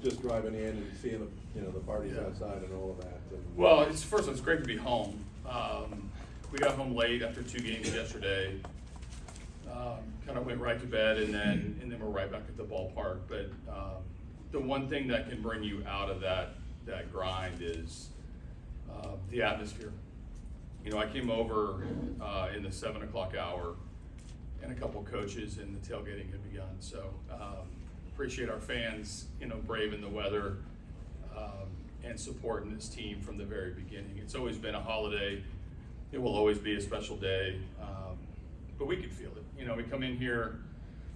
Just driving in and seeing the parties outside and all of that. Well, it's great to be home. We got home late after 2 games yesterday. Kind of went right to bed and then we're right back at the ballpark. But the one thing that can bring you out of that grind is the atmosphere. I came over in the 7 o'clock hour, and a couple coaches and the tailgating had begun. So appreciate our fans, braving the weather and supporting this team from the very beginning. It's always been a holiday. It will always be a special day, but we can feel it. We come in here,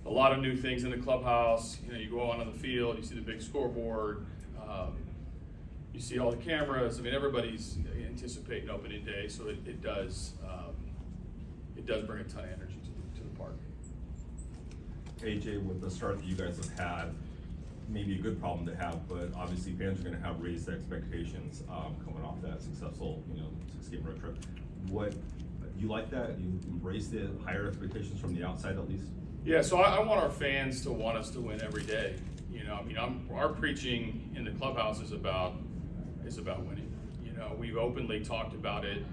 a lot of new things in the clubhouse. You go on the field, you see the big scoreboard, you see all the cameras. Everybody's anticipating opening day, so it does bring a ton of energy to the park. AJ, with the start that you guys have had, maybe a good problem to have, but obviously fans are going to have raised expectations coming off that successful, 6-game road trip. What you like that? You embrace the higher expectations from the outside at least? Yeah, so I want our fans to want us to win every day. Our preaching in the clubhouse is about winning. We've openly talked about it.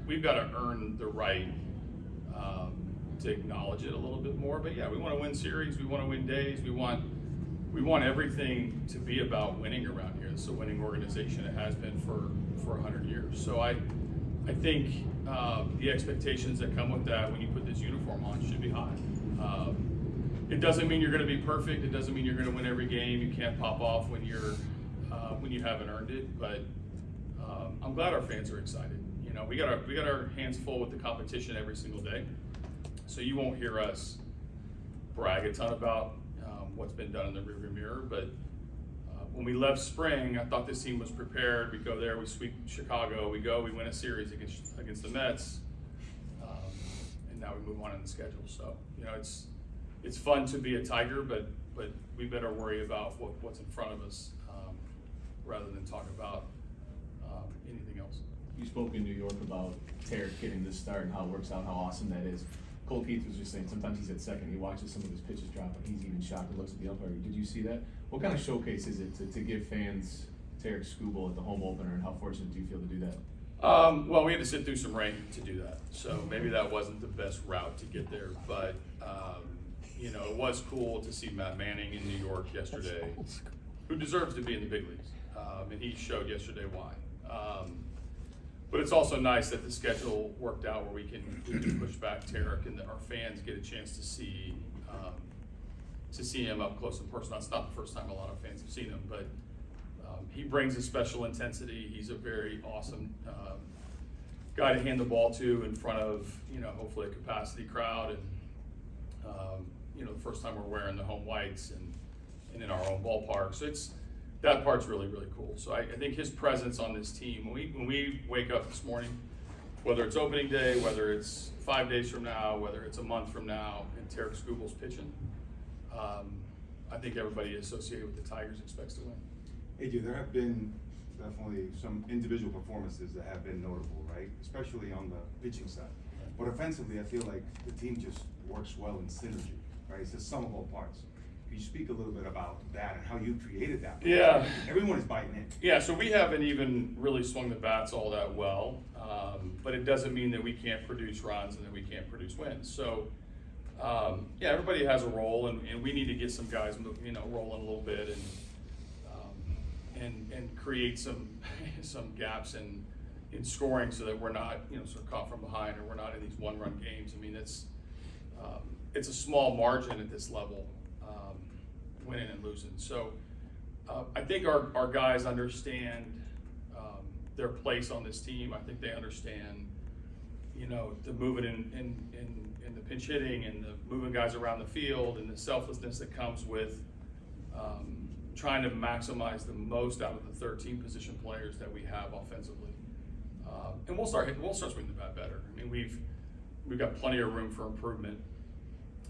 We've got to earn the right to acknowledge it a little bit more. But yeah, we want to win series. We want to win days. We want everything to be about winning around here. It's a winning organization. It has been for 100 years. So I think the expectations that come with that when you put this uniform on should be high. It doesn't mean you're going to be perfect. It doesn't mean you're going to win every game. You can't pop off when you haven't earned it. But I'm glad our fans are excited. We got our hands full with the competition every single day. So you won't hear us brag a ton about what's been done in the rearview mirror. But when we left spring, I thought this team was prepared. We go there, we sweep Chicago, we win a series against the Mets, and now we move on in the schedule. So it's fun to be a Tiger, but we better worry about what's in front of us rather than talk about anything else. You spoke in New York about Tarik getting this start and how it works out, how awesome that is. Cole Keith was just saying sometimes he's at second, he watches some of his pitches drop, and he's even shocked and looks at the umpire. Did you see that? What kind of showcase is it to give fans Tarik Skubal at the home opener, and how fortunate do you feel to do that? Well, we had to sit through some rain to do that, so maybe that wasn't the best route to get there, but it was cool to see Matt Manning in New York yesterday, who deserves to be in the big leagues, and he showed yesterday why. But it's also nice that the schedule worked out where we can push back Tarik and that our fans get a chance to see him up close and personal. It's not the first time a lot of fans have seen him, but he brings a special intensity. He's a very awesome guy to hand the ball to in front of hopefully a capacity crowd, and the first time we're wearing the home whites and in our own ballpark. So that part's really, really cool. So I think his presence on this team, when we wake up this morning, whether it's opening day, whether it's 5 days from now, whether it's a month from now, and Tarik Skubal's pitching, I think everybody associated with the Tigers expects to win. AJ, there have been definitely some individual performances that have been notable, right? Especially on the pitching side. But offensively, I feel like the team just works well in synergy, right? It's the sum of all parts. Can you speak a little bit about that and how you created that? Yeah. Everyone is biting in. Yeah, so we haven't even really swung the bats all that well, but it doesn't mean that we can't produce runs and that we can't produce wins. So, everybody has a role, and we need to get some guys, rolling a little bit and create some gaps in scoring so that we're not, sort of caught from behind, or we're not in these one-run games. It's a small margin at this level. Winning and losing. So I think our guys understand their place on this team. I think they understand, the moving in the pinch hitting and the moving guys around the field and the selflessness that comes with trying to maximize the most out of the 13 position players that we have offensively. And we'll start swinging the bat better. We've got plenty of room for improvement.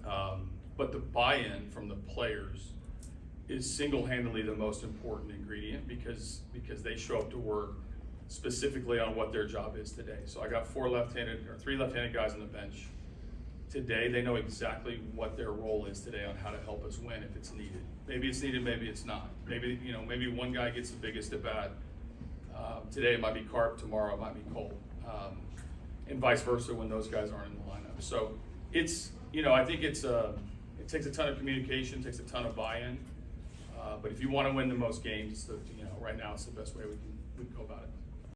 But the buy-in from the players is single-handedly the most important ingredient because they show up to work specifically on what their job is today. So I got 3 left-handed guys on the bench. today, they know exactly what their role is today on how to help us win if it's needed. Maybe it's needed, maybe it's not. Maybe, you know, maybe one guy gets the biggest at bat. Today it might be Carp, tomorrow it might be Cole. And vice versa when those guys aren't in the lineup. So it's, you know, I think it takes a ton of communication, takes a ton of buy-in. But if you want to win the most games, you know, right now it's the best way we can go about it.